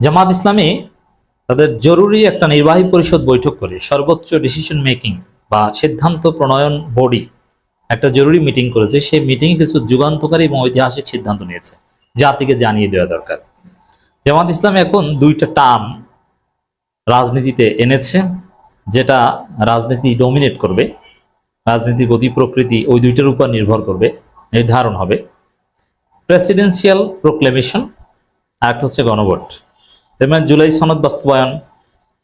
জামাত ইসলামী তাদের জরুরি একটা নির্বাহী পরিষদ বৈঠক করে সর্বোচ্চ ডিসিশন মেকিং বা সিদ্ধান্ত প্রণয়ন বডি একটা জরুরি মিটিং করেছে। সেই মিটিংয়ে কিছু যুগান্তকারী এবং ঐতিহাসিক সিদ্ধান্ত নিয়েছে, জাতিকে জানিয়ে দেওয়া দরকার। জামাত ইসলামী এখন দুইটা টার্ম রাজনীতিতে এনেছে, যেটা রাজনীতি ডমিনেট করবে, রাজনীতির গতি প্রকৃতি ওই দুইটার উপর নির্ভর করবে, নির্ধারণ হবে। প্রেসিডেন্সিয়াল প্রোক্লেমেশন আর একটা হচ্ছে গণভোট। মানে জুলাই সনদ বাস্তবায়ন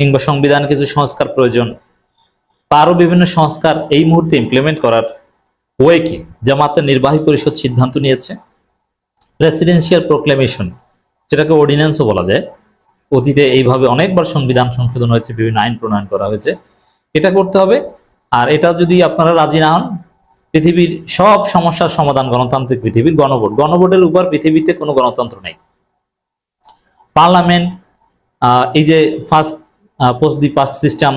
কিংবা সংবিধান কিছু সংস্কার প্রয়োজন, আরও বিভিন্ন সংস্কার এই মুহূর্তে ইমপ্লিমেন্ট করার ওয়ে কি, জামাতের নির্বাহী পরিষদ সিদ্ধান্ত নিয়েছে। প্রেসিডেন্সিয়াল প্রোক্লেমেশন, যেটাকে অর্ডিন্যান্সও বলা যায়, অতীতে এইভাবে অনেকবার সংবিধান সংশোধন হয়েছে, বিভিন্ন আইন প্রণয়ন করা হয়েছে, এটা করতে হবে। আর এটা যদি আপনারা রাজি না হন, পৃথিবীর সব সমস্যার সমাধান গণতান্ত্রিক পৃথিবীর গণভোট। গণভোটের উপর পৃথিবীতে কোনো গণতন্ত্র নেই। পার্লামেন্ট, এই যে first post the past system,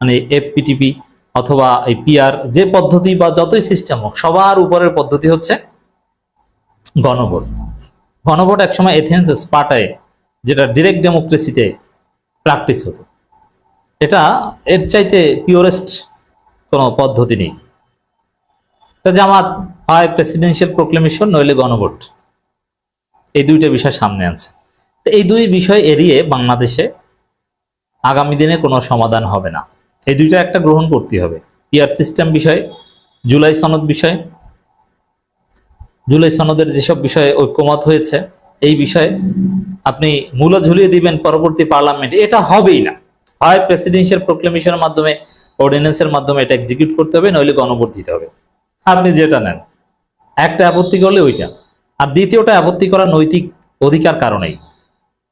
মানে এফপিটিপি অথবা এই পিআর, যে পদ্ধতি বা যতই সিস্টেম হোক, সবার উপরের পদ্ধতি হচ্ছে গণভোট। গণভোট একসময় এথেন্স স্পার্টায়, যেটা ডিরেক্ট ডেমোক্রেসিতে প্র্যাকটিস হতো, এটা এর চাইতে পিওরেস্ট কোনো পদ্ধতি নেই। তো জামাত হয় প্রেসিডেন্সিয়াল প্রোক্লেমেশন নইলে গণভোট, এই দুইটা বিষয় সামনে আছে। তো এই দুই বিষয় এড়িয়ে বাংলাদেশে আগামী দিনে কোনো সমাধান হবে না। এই দুইটা একটা গ্রহণ করতে হবে। পিআর সিস্টেম বিষয়, জুলাই সনদ বিষয়, জুলাই সনদের যেসব বিষয়ে ঐক্যমত হয়েছে, এই বিষয়ে আপনি মূল ঝুলিয়ে দিবেন পরবর্তী পার্লামেন্টে, এটা হবেই না। হয় প্রেসিডেন্সিয়াল প্রোক্লেমেশনের মাধ্যমে, অর্ডিন্যান্সের মাধ্যমে এটা এক্সিকিউট করতে হবে, নইলে গণভোট দিতে হবে। আপনি যেটা নেন, একটা আপত্তি করলে ওইটা, আর দ্বিতীয়টা আপত্তি করার নৈতিক অধিকার কারণেই।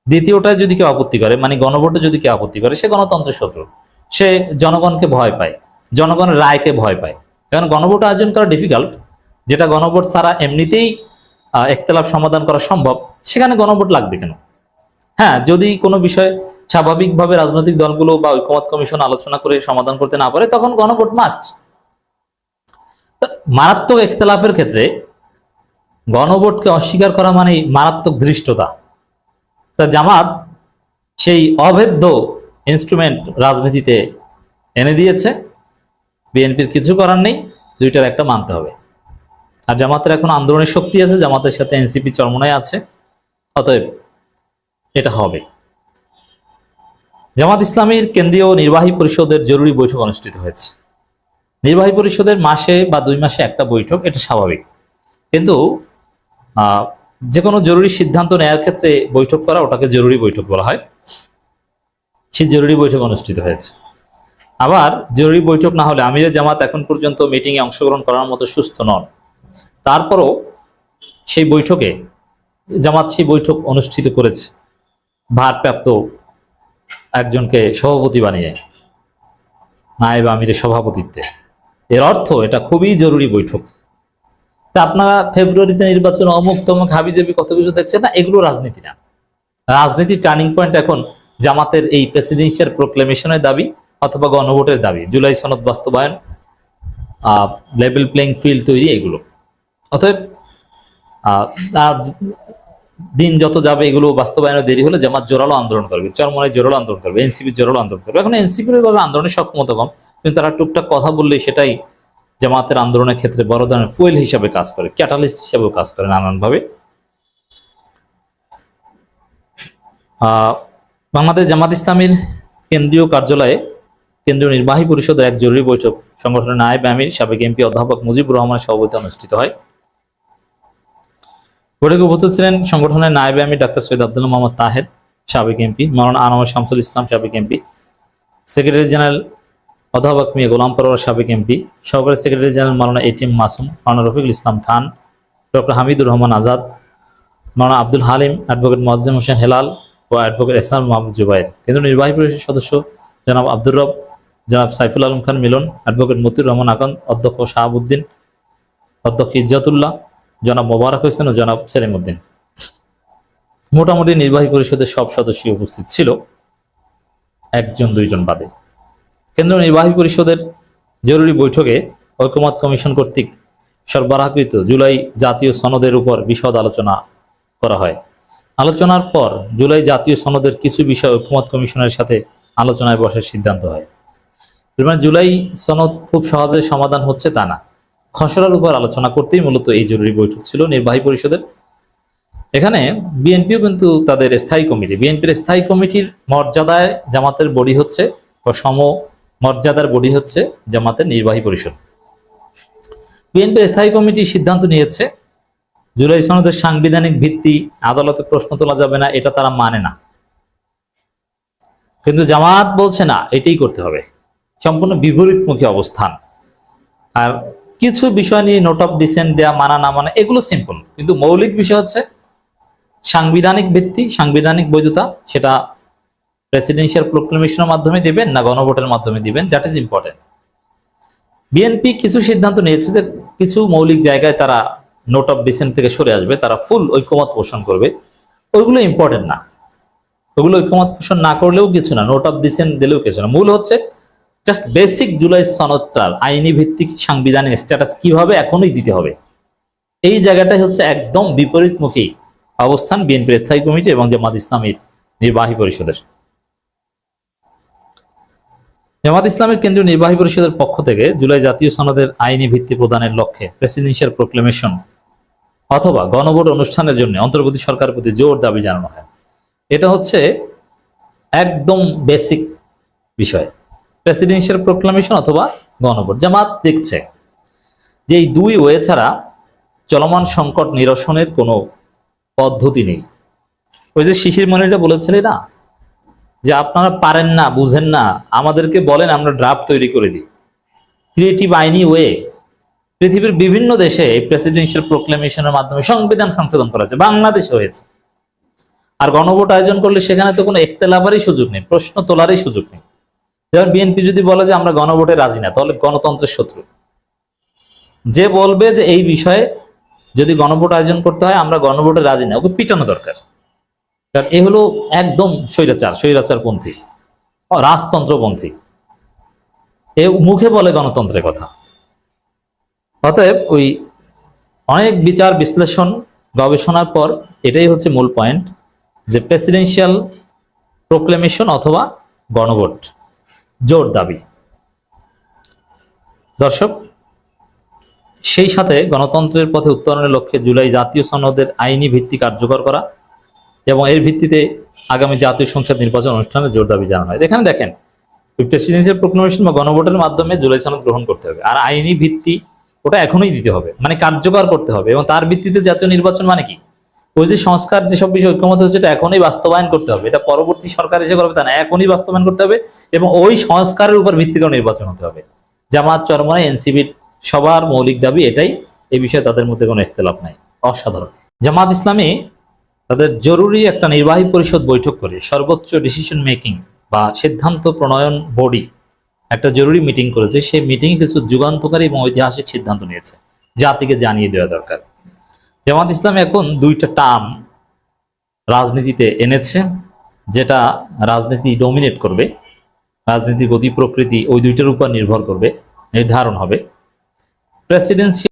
দ্বিতীয়টায় যদি কেউ আপত্তি করে, মানে গণভোটে যদি কেউ আপত্তি করে, সে গণতন্ত্রের শত্রু, সে জনগণকে ভয় পায়, জনগণের রায়কে ভয় পায়। কারণ গণভোট আয়োজন করা ডিফিকাল্ট, যেটা গণভোট ছাড়া এমনিতেই ইখতিলাফ সমাধান করা সম্ভব, সেখানে গণভোট লাগবে কেন? হ্যাঁ, যদি কোনো বিষয় স্বাভাবিকভাবে রাজনৈতিক দলগুলো বা ঐকমত্য কমিশন আলোচনা করে সমাধান করতে না পারে, তখন গণভোট মাস্ট। মারাত্মক ইখতিলাফের ক্ষেত্রে গণভোটকে অস্বীকার করা মানে মারাত্মক ধৃষ্টতা। তা জামাত সেই অভেদ্য ইনস্ট্রুমেন্ট রাজনীতিতে এনে দিয়েছে, বিএনপির কিছু করার নেই, দুইটার একটা মানতে হবে। আর জামাতের এখন আন্দোলনের শক্তি আছে, জামাতের সাথে এনসিপি চরমনায় আছে, অতএব এটা হবে। জামাত ইসলামীর কেন্দ্রীয় নির্বাহী পরিষদের জরুরি বৈঠক অনুষ্ঠিত হয়েছে। নির্বাহী পরিষদের মাসে বা 2 মাসে একটা বৈঠক, এটা স্বাভাবিক, কিন্তু যে কোনো জরুরি সিদ্ধান্ত নেওয়ার ক্ষেত্রে বৈঠক করা, ওটাকে জরুরি বৈঠক বলা হয়। সেই জরুরি বৈঠক অনুষ্ঠিত হয়েছে। আবার জরুরি বৈঠক না হলে, আমিরে জামাত এখন পর্যন্ত মিটিংয়ে অংশগ্রহণ করার মতো সুস্থ নন, তারপরও সেই বৈঠকে জামাত সেই বৈঠক অনুষ্ঠিত করেছে ভারপ্রাপ্ত একজনকে সভাপতি বানিয়ে, নায়েব আমিরের সভাপতিত্বে। এর অর্থ এটা খুবই জরুরি বৈঠক। তা আপনারা ফেব্রুয়ারিতে নির্বাচন, অমুক তমুক হাবিজাবি কত কিছু দেখছেন না, এগুলো রাজনীতি না। রাজনীতির টার্নিং পয়েন্ট এখন জামাতের এই প্রেসিডেন্সিয়াল প্রোক্লেমেশনের দাবি অথবা গণভোটের দাবি, জুলাই সনদ বাস্তবায়ন, লেভেল প্লেইং ফিল্ড তৈরি, এগুলো। অতএব দিন যত যাবে, এগুলো বাস্তবায়নের দেরি হলে জামাত জোরালো আন্দোলন করবে, চরমনায় জোরালো আন্দোলন করবে, এনসিপি জোরালো আন্দোলন করবে। এখন এনসিপির ভাবে আন্দোলনের সক্ষমতা কম, কিন্তু তারা টুকটাক কথা বললেই সেটাই জামাতের আন্দোলনের ক্ষেত্রে বড় ধরনের ফুয়েল হিসাবে কাজ করে, ক্যাটালিস্ট হিসাবেও কাজ করে নানানভাবে। বাংলাদেশ জামাত ইসলামীর কেন্দ্রীয় কার্যালয়ে কেন্দ্রীয় নির্বাহী পরিষদের এক জরুরি বৈঠক সংগঠনের নায়েব আমির সাবেক এমপি অধ্যাপক মুজিবুর রহমানের সভাপতিত্বে অনুষ্ঠিত হয়। বৈঠকে উপস্থিত ছিলেন সংগঠনের নায়েব আমির ডাক্তার সৈয়দ আব্দুল্লাহ মোহাম্মদ তাহের, সাবেক এমপি, মাওলানা আনোয়ার শামসুল ইসলাম, সাবেক এমপি, সেক্রেটারি জেনারেল অধ্যাপক মিয়া গোলাম পরোয়ার, সাবেক এমপি, সহকারী সেক্রেটারি জেনারেল মাওলানা এটিএম মাসুম, মাওলানা রফিকুল ইসলাম খান, ডক্টর হামিদুর রহমান আজাদ, মাওলানা আব্দুল হালিম, অ্যাডভোকেট মোয়াজ্জেম হোসেন হেলাল ও অ্যাডভোকেট এহসান মাহমুদ জুবাইর। কেন্দ্রীয় নির্বাহী পরিষদের সদস্য জনাব আব্দুর রব, জনাব সাইফুল আলম খান মিলন, অ্যাডভোকেট মতিউর রহমান আকন্দ, অধ্যক্ষ শাহাবুদ্দিন, অধ্যক্ষ ইজ্জাতুল্লাহ, জনাব মোবারক হোসেন ও জনাব সেলিম উদ্দিন। মোটামুটি নির্বাহী পরিষদের সব সদস্যই উপস্থিত ছিল, 1-2 জন বাদে। কেন্দ্রীয় নির্বাহী পরিষদের জরুরি বৈঠকে ঐকমত্য কমিশন কর্তৃক সরবরাহকৃত জুলাই জাতীয় সনদের উপর বিশদ আলোচনা করা হয়। আলোচনার পর জুলাই জাতীয় সনদের কিছু বিষয় ঐকমত্য কমিশনের সাথে আলোচনায় বসার সিদ্ধান্ত হয়। মানে জুলাই সনদ খুব সহজে সমাধান হচ্ছে তা না, খসড়ার উপর আলোচনা করতেই মূলত এই জরুরি বৈঠক ছিল নির্বাহী পরিষদের। এখানে বিএনপিও কিন্তু তাদের স্থায়ী কমিটি, বিএনপির স্থায়ী কমিটির মর্যাদায় জামাতের বডি হচ্ছে বা সম মর্যাদার বডি হচ্ছে জামাতের নির্বাহী পরিষদ। বিএনপির স্থায়ী কমিটি সিদ্ধান্ত নিয়েছে জুলাই সনদের সাংবিধানিক ভিত্তি আদালতে প্রশ্ন তোলা যাবে না, এটা তারা মানে না। কিন্তু জামাত বলছে না, এটাই করতে হবে, সম্পূর্ণ বিপরীতমুখী অবস্থান। আর কিছু বিষয় নিয়ে নোট অফ ডিসেন্ট দেয়া, মানা না মানা, এগুলো সিম্পল, কিন্তু মৌলিক বিষয় হচ্ছে সাংবিধানিক ভিত্তি, সাংবিধানিক বৈধতা, সেটা প্রেসিডেন্সিয়াল প্রোক্লেমেশনের মাধ্যমে দিবেন না গণভোটের মাধ্যমে দিবেন, দ্যাট ইজ ইম্পর্টেন্ট। বিএনপি কিছু সিদ্ধান্ত নিয়েছে যে কিছু মৌলিক জায়গায় তারা নোট অফ ডিসেন্ট থেকে সরে আসবে, তারা ফুল ঐক্যমত পোষণ করবে, ওইগুলো ইম্পর্টেন্ট না। ওগুলো ঐক্যমত পোষণ না করলেও কিছু না, নোট অফ ডিসেন্ট দিলেও কিছু না। মূল হচ্ছে জাস্ট বেসিক জুলাই সনদটার আইনি ভিত্তিক সাংবিধানিক স্ট্যাটাস কিভাবে এখনই দিতে হবে, এই জায়গাটাই হচ্ছে একদম বিপরীতমুখী অবস্থান বিএনপির স্থায়ী কমিটি এবং জামাত ইসলামীর নির্বাহী পরিষদের। জামাত ইসলামের কেন্দ্রীয় নির্বাহী পরিষদের পক্ষ থেকে জুলাই জাতীয় সনদের আইনি ভিত্তি প্রদানের লক্ষ্যে প্রেসিডেন্সিয়াল প্রোক্লেমেশন অথবা গণভোট অনুষ্ঠানের জন্য অন্তর্বর্তী সরকারের প্রতি জোর দাবি জানানো হয়। এটা হচ্ছে একদম বেসিক বিষয়, প্রেসিডেন্সিয়াল প্রোক্লেমেশন অথবা গণভোট। জামাত দেখছে যে এই দুই ওয়ে ছাড়া চলমান সংকট নিরসনের কোনো পদ্ধতি নেই। ওই যে শিশির মনিটা বলেছিলেন না যে আপনারা পারেন না, বুঝেন না, আমাদেরকে বলেন, আমরা ড্রাফট তৈরি করে দিই। ক্রিয়েটিভ আইনি ওয়ে পৃথিবীর বিভিন্ন দেশে এই প্রেসিডেন্সিয়াল প্রোক্লেমেশনের মাধ্যমে সংবিধান সংশোধন করা হয়েছে, বাংলাদেশে হয়েছে। আর গণভোট আয়োজন করলে সেখানে তো কোনো ইখতিলাফেরই সুযোগ নেই, প্রশ্ন তোলারই সুযোগ নেই। যেমন বিএনপি যদি বলে যে আমরা গণভোটে রাজি না, তাহলে গণতন্ত্রের শত্রু। যে বলবে যে এই বিষয়ে যদি গণভোট আয়োজন করতে হয় আমরা গণভোটে রাজি না, ওকে পিটানো দরকার। কারণ এ হলো একদম স্বৈরাচারপন্থী, রাজতন্ত্রপন্থী, এ মুখে বলে গণতন্ত্রের কথা। অতএব ওই অনেক বিচার বিশ্লেষণ গবেষণার পর এটাই হচ্ছে মূল পয়েন্ট, যে প্রেসিডেন্সিয়াল প্রোক্লেমেশন অথবা গণভোট, জোর দাবি। দর্শক, সেই সাথে গণতন্ত্রের পথে উত্তরণের লক্ষ্যে জুলাই জাতীয় সনদের আইনি ভিত্তি কার্যকর করা এবং এর ভিত্তিতে আগামী জাতীয় সংসদ নির্বাচন অনুষ্ঠানে জোর দাবি জানানো হয়। এখানে দেখেন, প্রেসিডেন্সিয়াল প্রোক্লেমেশন বা গণভোটের মাধ্যমে জুলাই সনদ গ্রহণ করতে হবে, আর আইনি ভিত্তি ওটা এখনই দিতে হবে, মানে কার্যকর করতে হবে, এবং তার ভিত্তিতে জাতীয় নির্বাচন মানে কি, ওই যে সংস্কার যেসব বিষয় ঐক্যমত হচ্ছে এটা এখনই বাস্তবায়ন করতে হবে, এটা পরবর্তী সরকার এসে করবে তা না, এখনই বাস্তবায়ন করতে হবে এবং ওই সংস্কারের উপর ভিত্তি করে নির্বাচন হতে হবে। জামাত, চরমনাই, এনসিপির সবার মৌলিক দাবি এটাই, এই বিষয়ে তাদের মধ্যে কোনো ইখতিলাফ নাই। অসাধারণ। জামাত ইসলামী তাদের জরুরি একটা নির্বাহী পরিষদ বৈঠক করে সর্বোচ্চ ডিসিশন মেকিং বা সিদ্ধান্ত প্রণয়ন বডি একটা জরুরি মিটিং করেছে। সেই মিটিংয়ে কিছু যুগান্তকারী এবং ঐতিহাসিক সিদ্ধান্ত নিয়েছে, জাতিকে জানিয়ে দেওয়া দরকার। জামাত ইসলাম এখন দুইটা টার্ম রাজনীতিতে এনেছে, যেটা রাজনীতি ডমিনেট করবে, রাজনীতির গতি প্রকৃতি ওই দুইটার উপর নির্ভর করবে, নির্ধারণ হবে। প্রেসিডেন্সি